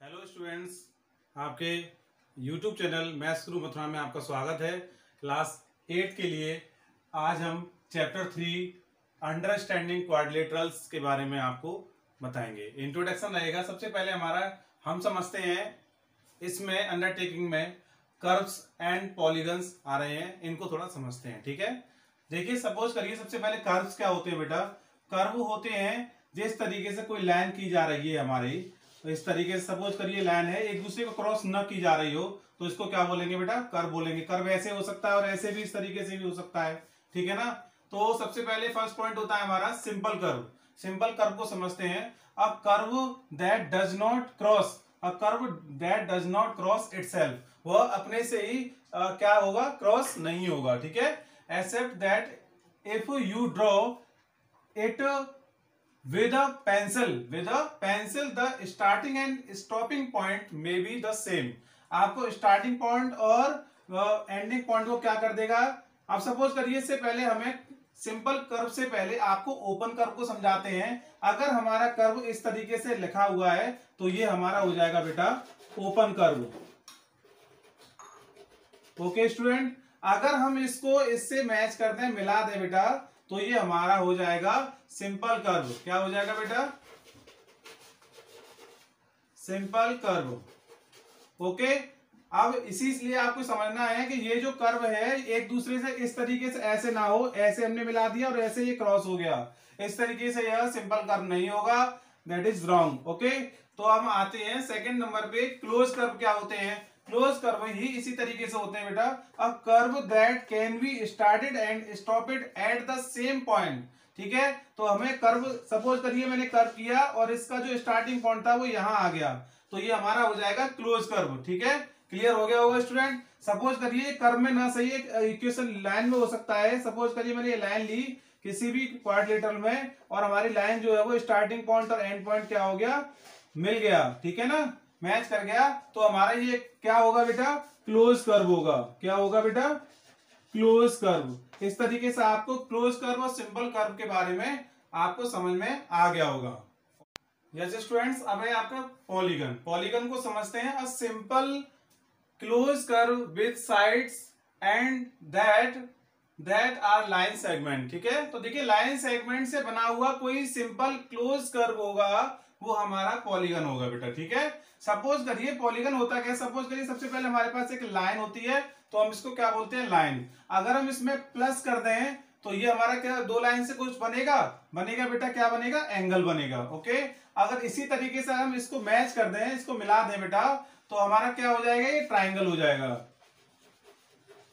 Hello students, आपके YouTube channel maths गुरु मथुरा में आपका स्वागत है। क्लास 8 के लिए आज हम चैप्टर 3 अंडरस्टैंडिंग क्वाड्रिलेटरल्स के बारे में आपको बताएंगे। इंट्रोडक्शन रहेगा। सबसे पहले हम समझते हैं इसमें अंडरटेकिंग में कर्व्स एंड पॉलीगन्स आ रहे हैं, इनको थोड़ा समझते हैं। ठीक है, देखिए सपोज करिए सबसे पहले कर्व्स क्या होते हैं बेटा। कर्व होते हैं जिस तरीके से कोई लाइन की जा रही है हमारी, तो इस तरीके से सपोज करिए लाइन है, एक दूसरे को क्रॉस न की जा रही हो तो इसको क्या बोलेंगे बेटा, कर्व बोलेंगे। कर्व ऐसे हो सकता है और ऐसे भी, इस तरीके से भी हो सकता है। ठीक है ना। तो सबसे पहले फर्स्ट पॉइंट होता है हमारा सिंपल कर्व। सिंपल कर्व को समझते हैं। अ curve that does not cross, a curve that does not cross itself, वह अपने से ही क्या होगा, क्रॉस नहीं होगा। ठीक है, except that if you draw it with a pencil the starting and stopping point may be the same। आपको स्टार्टिंग पॉइंट और एंडिंग पॉइंट को क्या कर देगा। अब सपोज करिए, इससे पहले हमें सिंपल कर्व से पहले आपको ओपन कर्व को समझाते हैं। अगर हमारा कर्व इस तरीके से लिखा हुआ है तो ये हमारा हो जाएगा बेटा ओपन कर्व। ओके स्टूडेंट, अगर हम इसको इससे मैच कर दें, मिला दें बेटा, तो ये हमारा हो जाएगा सिंपल कर्व। क्या हो जाएगा बेटा, सिंपल कर्व। ओके, अब इसलिए आपको समझना है कि ये जो कर्व है एक दूसरे से इस तरीके से ऐसे ना हो, ऐसे हमने मिला दिया और ऐसे ये क्रॉस हो गया, इस तरीके से यह सिंपल कर्व नहीं होगा, दैट इज रॉन्ग। ओके, तो हम आते हैं सेकंड नंबर पे। क्लोज कर्व क्या होते हैं। क्लोज कर्व ही इसी तरीके से होते हैं बेटा। A curve that can be started and stopped at the same point. ठीक है, तो हमें कर्व, सपोज करिए मैंने कर्व किया और इसका जो स्टार्टिंग पॉइंट था वो यहां आ गया, तो ये हमारा हो जाएगा क्लोज कर्व। ठीक है, क्लियर हो गया होगा स्टूडेंट। सपोज करिए कर्व में ना सही, एक इक्वेशन लाइन में हो सकता है। सपोज करिए मैंने ये लाइन ली किसी भी क्वाड्रिलेटरल में और हमारी लाइन जो है वो स्टार्टिंग पॉइंट और एंड पॉइंट क्या हो गया, मिल गया। ठीक है ना, मैच कर गया, तो हमारा ये क्या होगा बेटा, क्लोज कर्व होगा। क्या होगा बेटा, क्लोज कर्व। इस तरीके से आपको क्लोज कर्व और सिंपल कर्व के बारे में आपको समझ में आ गया होगा। जैसे स्टूडेंट्स, अब है आपका पॉलीगन। पॉलीगन को समझते हैं। A simple close curve with sides and that are line segment. ठीक है, तो देखिए लाइन सेगमेंट से बना हुआ कोई सिंपल क्लोज कर्व होगा, वो हमारा पॉलीगन होगा बेटा। ठीक है, सपोज करिए पॉलीगन होता क्या, सपोज करिए सबसे पहले हमारे पास एक लाइन होती है, तो हम इसको क्या बोलते हैं, लाइन। अगर हम इसमें प्लस कर दें तो ये हमारा क्या, दो लाइन से कुछ बनेगा बेटा, क्या बनेगा, एंगल बनेगा। ओके, अगर इसी तरीके से हम इसको मैच कर दें, इसको मिला दें बेटा, तो हमारा क्या हो जाएगा, ये ट्राइंगल हो जाएगा।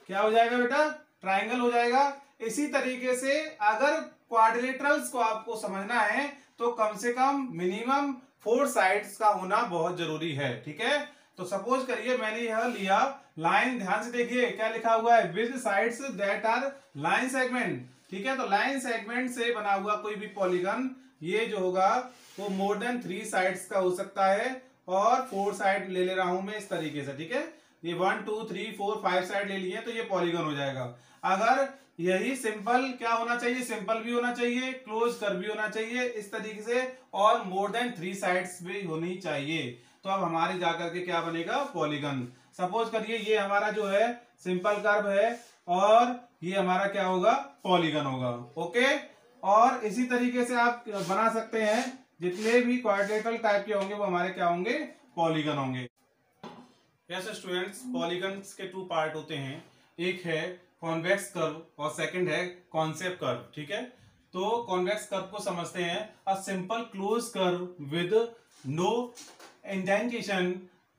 क्या हो जाएगा बेटा, ट्राइंगल हो जाएगा। इसी तरीके से अगर क्वाड्रिलेटरल्स को आपको समझना है तो कम से कम मिनिमम 4 साइड्स का होना बहुत जरूरी है। ठीक है, तो सपोज करिए मैंने यह लिया लाइन, ध्यान से देखिए क्या लिखा हुआ है, with sides that are line segment. ठीक है, तो लाइन सेगमेंट से बना हुआ कोई भी पॉलीगन, ये जो होगा वो मोर देन 3 साइड्स का हो सकता है, और 4 साइड ले रहा हूं मैं इस तरीके से। ठीक है, ये 1 2 3 4 5 साइड ले लिए तो ये पॉलीगन हो जाएगा। अगर यही सिंपल क्या होना चाहिए, सिंपल भी होना चाहिए, क्लोज कर्व भी होना चाहिए इस तरीके से, और मोर देन 3 साइड्स भी होनी चाहिए, तो अब हमारे जाकर के क्या बनेगा, पॉलीगन। सपोज करिए ये हमारा जो है सिंपल कर्व है और ये हमारा क्या होगा, पॉलीगन होगा। ओके, और इसी तरीके से आप बना सकते हैं, जितने भी क्वाड्रिलेटरल टाइप के होंगे वो हमारे क्या होंगे, पॉलीगन होंगे। यस स्टूडेंट्स, पॉलीगन्स के 2 पार्ट होते हैं, एक है कॉन्वेक्स कर्व और सेकंड है कॉन्सेप्ट कर्व। ठीक है, तो कॉन्वेक्स कर्व को समझते हैं। A simple close curve with no indentation,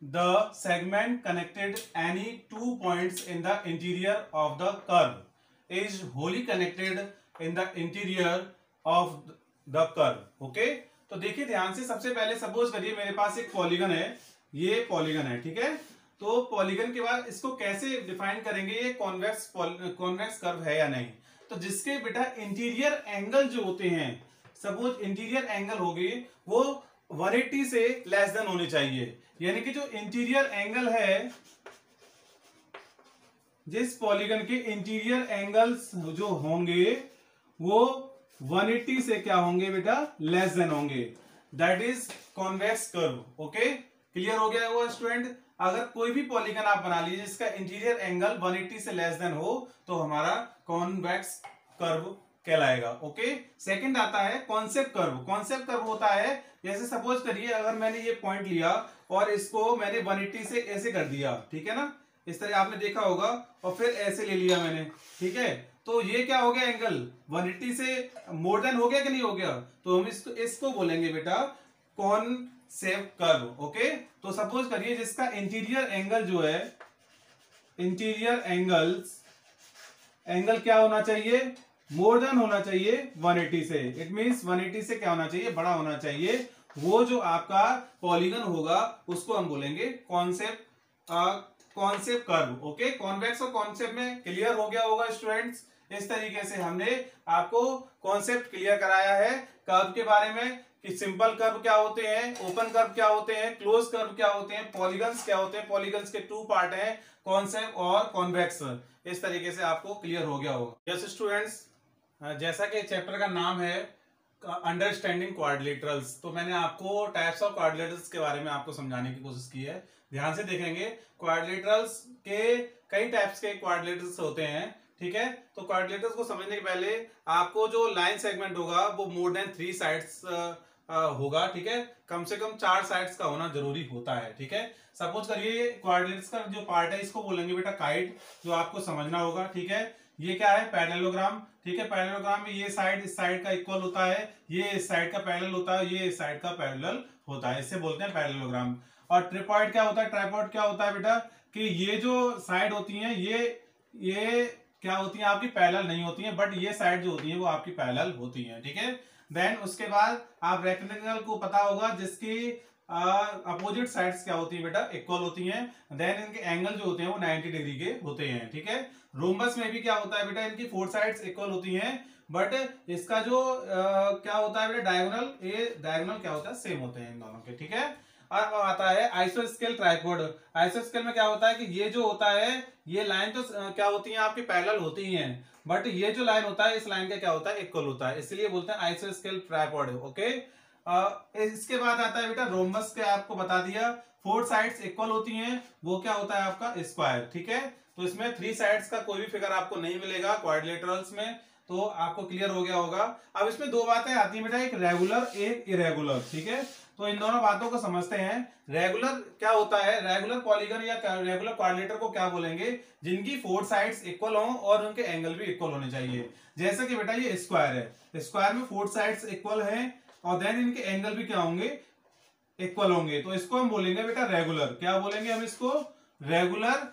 the segment connected any 2 points in the interior of the curve is wholly connected in the interior of the curve. Okay, तो देखिए ध्यान से, सबसे पहले सपोज करिए मेरे पास एक पॉलीगन है, ये पॉलीगन है। ठीक है, तो पॉलीगन के बाद इसको कैसे डिफाइन करेंगे, ये कॉन्वेक्स कर्व है या नहीं। तो जिसके बेटा इंटीरियर एंगल जो होते हैं, सपोज इंटीरियर एंगल होगी वो 180 से लेस देन होनी चाहिए, यानी कि जो इंटीरियर एंगल है, जिस पॉलीगन के इंटीरियर एंगल्स जो होंगे वो 180 से क्या होंगे बेटा, लेस देन होंगे, that is convex curve. Okay, clear हो गया होगा स्टूडेंट। अगर कोई भी पॉलीगन आप बना लीजिए जिसका इंटीरियर एंगल 180 से लेस देन हो तो हमारा कॉन्वेक्स कर्व कहलाएगा। ओके, सेकंड आता है कॉन्सेप्ट कर्व। कॉन्सेप्ट कर्व होता है, जैसे सपोज करिए अगर मैंने ये पॉइंट लिया और इसको मैंने 180 से ऐसे कर दिया, ठीक है ना, इस तरह आपने देखा होगा, और फिर ऐसे ले लिया मैंने, ठीक है, तो ये क्या हो गया, एंगल 180 से मोर देन हो गया कि नहीं हो गया, तो हम इसको बोलेंगे बेटा कॉन्सेप्ट कर्व। ओके, तो सपोज करिए जिसका इंटीरियर एंगल जो है, इंटीरियर एंगल क्या होना चाहिए, मोर देन होना चाहिए 180 से। इट मींस 180 से क्या होना चाहिए, बड़ा होना चाहिए। वो जो आपका पॉलीगन होगा उसको हम बोलेंगे कॉन्सेप्ट कर्व। ओके, कॉन्वेक्स और कॉन्सेप्ट में क्लियर हो गया होगा स्टूडेंट्स। इस तरीके से हमने आपको कॉन्सेप्ट क्लियर कराया है कर्व के बारे में, कि सिंपल कर्व क्या होते हैं, ओपन कर्व क्या होते हैं, क्लोज कर्व क्या होते हैं, पॉलीगन्स क्या होते हैं, पॉलीगन्स के 2 पार्ट हैं, कॉन्सेप्ट और कॉन्वेक्स। इस तरीके से आपको क्लियर हो गया होगा। यस स्टूडेंट्स, जैसा कि चैप्टर का नाम है अंडरस्टैंडिंग क्वाड्रिलेटरल्स, तो मैंने आपको टाइप्स ऑफ क्वाड्रिलेटरल्स के बारे में आपको समझाने की कोशिश की है। ध्यान से देखेंगे, क्वाड्रिलेटरल्स के कई टाइप्स के क्वाड्रिलेटरल्स होते हैं, ठीक है। तो क्वाड्रिलेटरल्स को समझने के पहले आपको जो लाइन सेगमेंट होगा वो मोर देन 3 साइड्स होगा, ठीक है, कम से कम 4 साइड्स का होना जरूरी होता है, ठीक है। सपोज करिए क्वाड्रिलेटरल्स का जो पार्ट है इसको बोलेंगे बेटा काइट, जो आपको समझना होगा, ठीक है। ये क्या है, पैरेललोग्राम, ठीक है। पैरेललोग्राम में ये साइड इस साइड का इक्वल होता है, ये इस साइड का पैरेलल होता है, ये इस साइड का पैरेलल होता है, इससे बोलते हैं पैरेललोग्राम। और ट्राइपॉड क्या होता है, ट्राइपॉड क्या होता है बेटा, कि ये जो साइड होती हैं ये क्या होती हैं, आपकी पैरेलल नहीं होती हैं, बट ये साइड जो होती है वो आपकी पैरेलल होती हैं, ठीक है। देन उसके बाद आप रेक्टेंगल को पता होगा जिसकी अपोजिट साइड्स क्या होती है बेटा, इक्वल होती हैं। देन इनके एंगल जो होते हैं वो 90 डिग्री के होते हैं, ठीक है। रोम्बस में भी क्या होता है बेटा, इनकी 4 साइड्स इक्वल होती हैं, बट इसका जो क्या होता है बेटा, डायगोनल, ये डायगोनल क्या होता है, सेम होते हैं इन दोनों के, ठीक है। अब आता है आइसोस्केल ट्राइपॉड। आइसोस्केल में क्या होता है कि ये जो होता है, ये लाइन तो क्या होती है आपकी पैरेलल होती हैं, बट ये जो लाइन होता है इस लाइन का क्या होता है, इक्वल होता है, इसलिए बोलते हैं आइसोस्केल ट्राइपॉड। ओके, इसके बाद आता है बेटा रोम्बस के, आपको बता दिया 4 साइड्स इक्वल होती हैं, वो क्या होता है आपका स्क्वायर, ठीक है। तो इसमें 3 साइड्स का कोई भी फिगर आपको नहीं मिलेगा क्वाड्रिलेटरल्स में, तो आपको क्लियर हो गया होगा। अब इसमें 2 बातें आती हैं बेटा, एक रेगुलर एक इरेगुलर, ठीक है। तो इन दोनों बातों को समझते हैं। रेगुलर क्या होता है, रेगुलर पॉलीगन या रेगुलर क्वाड्रिलेटर को क्या बोलेंगे, जिनकी 4 साइड्स इक्वल हों और उनके एंगल भी इक्वल होने चाहिए। जैसे कि बेटा ये स्क्वायर है, स्क्वायर में 4 साइड्स इक्वल हैं और देन इनके एंगल भी क्या होंगे, इक्वल होंगे, तो इसको हम बोलेंगे बेटा रेगुलर। क्या बोलेंगे हम इसको, रेगुलर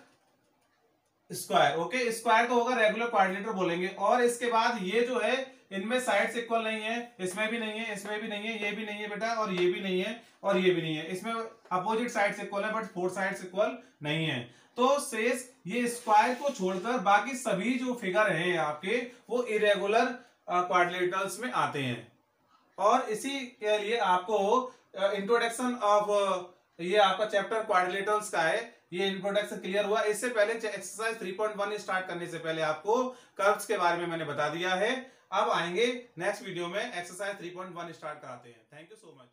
स्क्वायर। ओके, स्क्वायर तो होगा, रेगुलर क्वाड्रिलेटर बोलेंगे। और इसके बाद ये जो है इनमें साइड्स इक्वल नहीं है, इसमें भी नहीं है, इसमें भी नहीं है, ये भी नहीं है बेटा, और ये भी नहीं है, और ये भी नहीं है, इसमें अपोजिट साइड्स इक्वल है बट 4 साइड्स इक्वल नहीं है। तो शेष ये स्क्वायर को छोड़कर बाकी सभी जो फिगर हैं आपके वो इरेगुलर क्वाड्रिलेटरल्स में आते हैं। और इसी के लिए आपको इंट्रोडक्शन ऑफ ये आपका चैप्टर क्वाड्रिलेटरल्स का है, ये इंट्रोडक्शन क्लियर हुआ। इससे पहले एक्सरसाइज 3.1 स्टार्ट करने से पहले आपको कर्व्स के बारे में मैंने बता दिया है। अब आएंगे नेक्स्ट वीडियो में एक्सरसाइज 3.1 स्टार्ट कराते हैं। Thank you so much.